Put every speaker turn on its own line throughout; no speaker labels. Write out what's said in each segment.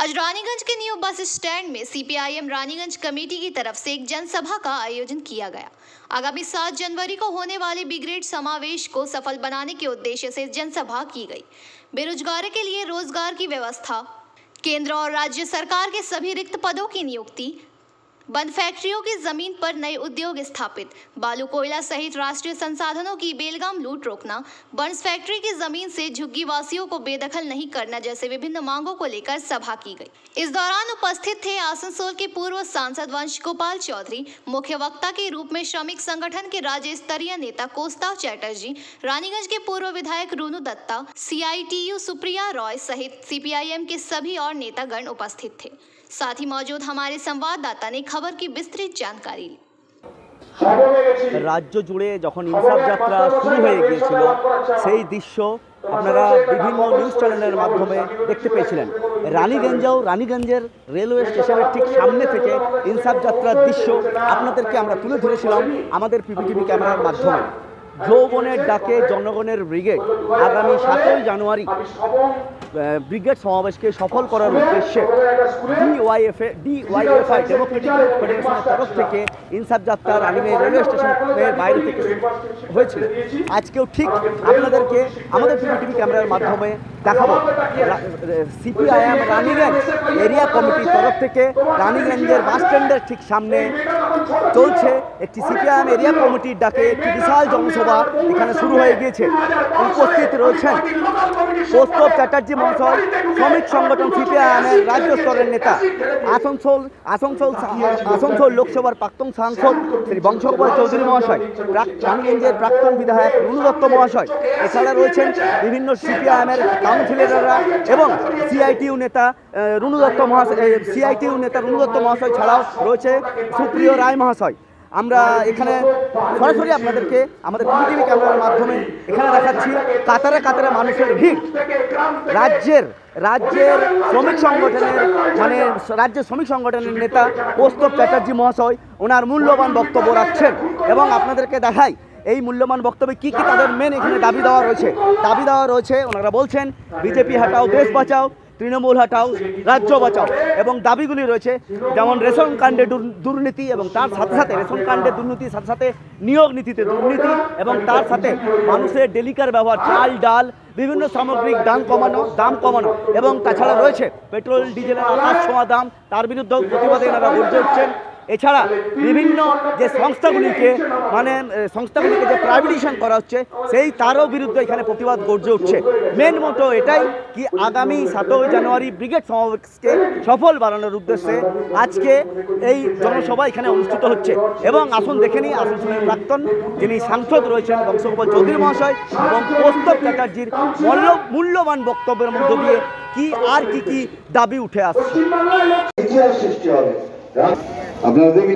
आज रानीगंज के new bus stand में सीपीआईएम रानीगंज कमेटी की तरफ से एक जनसभा का आयोजन किया गया। आगामी 7 जनवरी को होने वाले ब्रिगेड समावेश को सफल बनाने के उद्देश्य से जनसभा की गई। बेरोजगारों के लिए रोजगार की व्यवस्था, केंद्र और राज्य सरकार के सभी रिक्त पदों की नियुक्ति, बंद फैक्ट्रियों की जमीन पर नए उद्योग स्थापित, बालू कोयला सहित राष्ट्रीय संसाधनों की बेलगाम लूट रोकना, बर्न्स फैक्ट्री की जमीन से झुग्गी वासियों को बेदखल नहीं करना जैसे विभिन्न मांगों को लेकर सभा की गई। इस दौरान उपस्थित थे आसनसोल के पूर्व सांसद वंश गोपाल चौधरी, मुख्य वक्ता के रूप में श्रमिक संगठन के राज्य स्तरीय नेता कौस्तव चैटर्जी, रानीगंज के पूर्व विधायक रूनू दत्ता, CITU सुप्रिया रॉय सहित सीपीआईएम के सभी और नेतागण उपस्थित थे। साथ ही मौजूद हमारे संवाददाता ने खबर की विस्तृत जानकारी ली।
राज्य जुड़े যখন ইনসাফ যাত্রা শুরু হয়ে গিয়েছিল সেই দৃশ্য আপনারা বিভিন্ন নিউজ চ্যানেলের মাধ্যমে দেখতে পেয়েছিলেন। রানীগঞ্জের রেলওয়ে স্টেশনের ঠিক সামনে থেকে ইনসাফ যাত্রার দৃশ্য আপনাদেরকে আমরা তুলে ধরেছিলাম আমাদের PPTV ক্যামেরার মাধ্যমে। যৌবনের ডাকে জনগণের ব্রিগেড আগামী 7 জানুয়ারি ব্রিগেড সমাবেশকে সফল করার উদ্দেশ্যে DYFI ডেমোক্রেটিক ফেডারেশনের তরফ থেকে ইনসাফ যাত্রা রানীগঞ্জ রেলওয়ে স্টেশনের বাইরে থেকে হয়েছিল। আজকেও ঠিক আপনাদেরকে আমাদের PPTV ক্যামেরার মাধ্যমে দেখাবো। CPIM রানীগঞ্জ এরিয়া কমিটির তরফ থেকে রানীগঞ্জের বাস স্ট্যান্ডের ঠিক সামনে চলছে একটি CPIM এরিয়া কমিটির ডাকে একটি বিশাল জনসভা এখানে শুরু হয়ে গিয়েছে। উপস্থিত রয়েছেন কৌস্তব চ্যাটার্জি মহাশয়, শ্রমিক সংগঠন CPIM-এর রাজ্য স্তরের নেতা, আসানসোল লোকসভার প্রাক্তন সাংসদ শ্রী বংশ গোপাল চৌধুরী মহাশয়, রানীগঞ্জের প্রাক্তন বিধায়ক রুনু দত্ত মহাশয়, এছাড়া রয়েছেন বিভিন্ন CPIM-এর কাউন্সিলররা এবং CITU নেতা রুনু দত্ত মহাশয় ছাড়াও রয়েছে সুপ্রিয় রায় মহাশয়। আমরা এখানে সরাসরি আপনাদেরকে আমাদের PPTV ক্যামেরার মাধ্যমে এখানে দেখাচ্ছি কাতারে কাতারে মানুষের ভিড়। রাজ্যের শ্রমিক সংগঠনের রাজ্যের শ্রমিক সংগঠনের নেতা কৌস্তব চ্যাটার্জি মহাশয় ওনার মূল্যবান বক্তব্য রাখছেন এবং আপনাদেরকে দেখাই এই মূল্যবান বক্তব্যে কী তাদের মেন এখানে দাবি দেওয়া রয়েছে। ওনারা বলছেন বিজেপি হাটাও দেশ বাঁচাও, তৃণমূল হাটাও রাজ্য বাঁচাও এবং দাবিগুলি রয়েছে যেমন রেশন কার্ডে দুর্নীতি এবং তার সাথে সাথে সাথে সাথে নিয়োগ নীতিতে দুর্নীতি এবং তার সাথে মানুষের ডেলিকার ব্যবহার, চাল ডাল বিভিন্ন সামগ্রিক দাম কমানো এবং তাছাড়া রয়েছে পেট্রোল ডিজেলের আকাশ ছোঁয়া দাম, তার বিরুদ্ধেও প্রতিবাদে এনারা গর্জে উঠছেন। এছাড়া বিভিন্ন যে সংস্থাগুলিকে যে প্রাইভেটাইজেশন করা হচ্ছে তারও বিরুদ্ধে এখানে প্রতিবাদ গর্জে উঠছে। মেন মোটো এটাই কি আগামী 7 জানুয়ারি ব্রিগেড সমাবেশকে সফল বানানোর উদ্দেশ্যে আজকে এই জনসভা এখানে অনুষ্ঠিত হচ্ছে এবং আসুন দেখে নিই আসানসোলের প্রাক্তন যিনি সাংসদ রয়েছেন বংশ গোপাল চৌধুরী মহাশয় এবং কৌস্তব চ্যাটার্জির মূল্যবান বক্তব্যের মধ্য দিয়ে কি দাবি উঠে আসছে।
আপনারা দেখি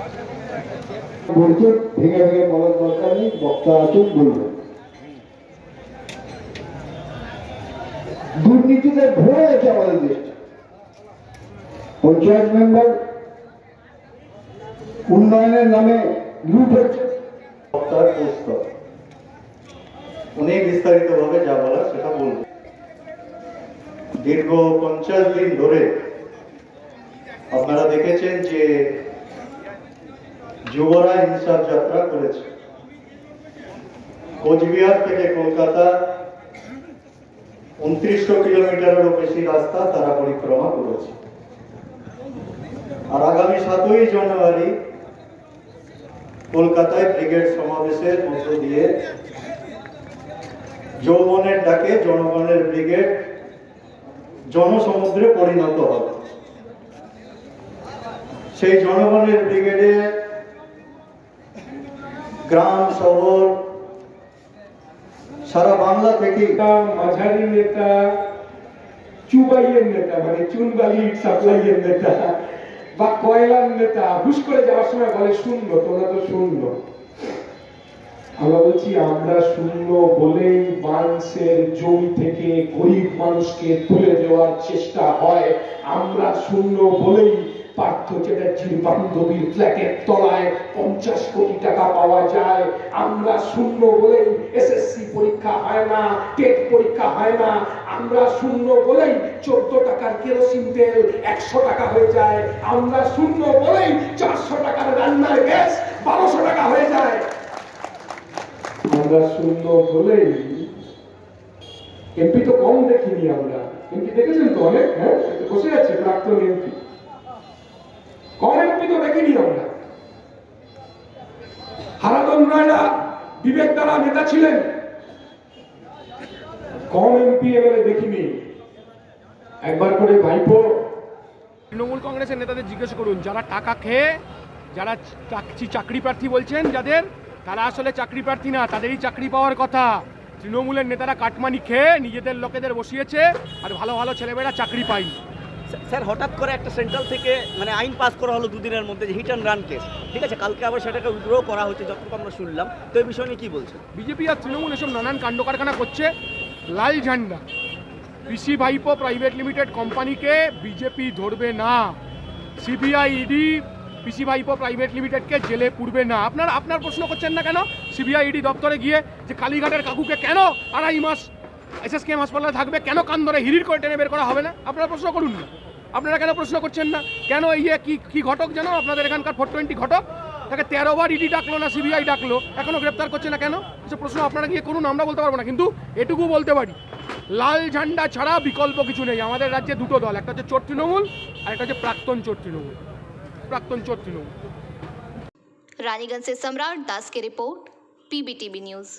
বলছে ভেঙে বলার দরকার নেই, বক্তা আছেন বলবেন। দুর্নীতিতে ভরে আছে আমাদের দেশটা। পঞ্চায়েত মেম্বার উন্নয়নের নামে লুট হচ্ছে।
বক্তার কৌস্তব উনি বিস্তারিতভাবে যা বলার সেটা বলবেন। দীর্ঘ 50 দিন ধরে আপনারা দেখেছেন যে যুবরা ইনসাফ যাত্রা করেছে। কোচবিহার থেকে কলকাতা 2900 কিলোমিটারেরও বেশি রাস্তা তারা পরিক্রমা করেছে। আর আগামী 7 জানুয়ারি কলকাতায় ব্রিগেড সমাবেশের মধ্য দিয়ে যৌবনের ডাকে জনগণের ব্রিগেড জনসমুদ্রে পরিণত হবে। সেই জনগণের ব্রিগেডে গ্রাম শহর সারা বাংলা থেকে
মাঝারি নেতা, চুবাইয়ের নেতা মানে চুনবালি সাপ্লাইয়ের নেতা বা কয়লার নেতা হুশ করে যাওয়ার সময় বলে শূন্য, তোমরা তো শূন্য। আমরা বলছি আমরা শূন্য বলেই বাংলাদেশের জমি থেকে গরিব মানুষকে তুলে দেওয়ার চেষ্টা হয়। আমরা শূন্য বলেই পার্থ চ্যাটার্জির বান্ধবীর ফ্ল্যাটের তলায় 50 কোটি টাকা পাওয়া যায়। আমরা শূন্য বলেই SSC পরীক্ষা হয় না, টেট পরীক্ষা হয় না। আমরা শূন্য বলেই 14 টাকার কেরোসিন তেল 100 টাকা হয়ে যায়, আমরা শূন্য বলেই 400 টাকার রান্নার গ্যাস 1200 টাকা হয়ে যায়, আমরা শূন্য বলেই এমপি তো কম দেখিনি আমরা, এমপি দেখেছেন তো অনেক, হ্যাঁ বসে আছে প্রাক্তন এমপি, কম এমপি তো দেখিনি আমরা। হারাধন রায়রা বিবেক দ্বারা নেতা ছিলেন, কম এমপি এবারে দেখিনি। একবার করে ভাইপো
তৃণমূল কংগ্রেসের নেতাদের জিজ্ঞেস করুন, যারা টাকা খেয়ে যারা চাকরি প্রার্থী বলছেন যাদের, তারা আসলে চাকরি প্রার্থী না, তাদেরই চাকরি পাওয়ার কথা। তৃণমূলের নেতারা কাটমানি খেয়ে নিজেদের লোকেদের বসিয়েছে আর ভালো ভালো ছেলেমেয়েরা চাকরি পায়নি।
স্যার হঠাৎ করে একটা সেন্ট্রাল থেকে মানে আইন পাস করা হলো দুদিনের মধ্যে, যে হিট অ্যান্ড রান কেস, ঠিক আছে, কালকে আবার সেটাকে উইথড্র করা হচ্ছে যতটুকু আমরা শুনলাম, তো এই বিষয় নিয়ে কি বলছেন?
বিজেপি আর তৃণমূল এসব নানান কাণ্ড কারখানা করছে। লাল ঝান্ডা পিসি ভাইপো প্রাইভেট লিমিটেড কোম্পানিকে বিজেপি ধরবে না, সিবিআই ইডি পিসি ভাইপো প্রাইভেট লিমিটেডকে জেলে পুরবে না। আপনার প্রশ্ন করছেন না কেন? সিবিআই ইডি দপ্তরে গিয়ে যে কালীঘাটের কাকুকে কেন 2.5 মাস SSKM হাসপাতালে থাকবে, কেন কান ধরে হিরির করে টেনে বের করা হবে না? আপনারা প্রশ্ন করুন না। আপনারা কেন প্রশ্ন করছেন না? কেন এই কি ঘটক যেন আপনাদের এখানকার 420 ঘটক, তাকে 13 বার ইডি ডাকলো না সিবিআই ডাকলো, এখনো গ্রেপ্তার করছে না কেন? এসব প্রশ্ন আপনারা গিয়ে করুন, আমরা বলতে পারবো না। কিন্তু এটুকু বলতে পারি, লাল ঝান্ডা ছাড়া বিকল্প কিছু নেই। আমাদের রাজ্যে দুটো দল, একটা হচ্ছে চোর তৃণমূল আর একটা হচ্ছে প্রাক্তন চোর তৃণমূল।
रानीगंज से सम्राट दास की रिपोर्ट, PBTV न्यूज।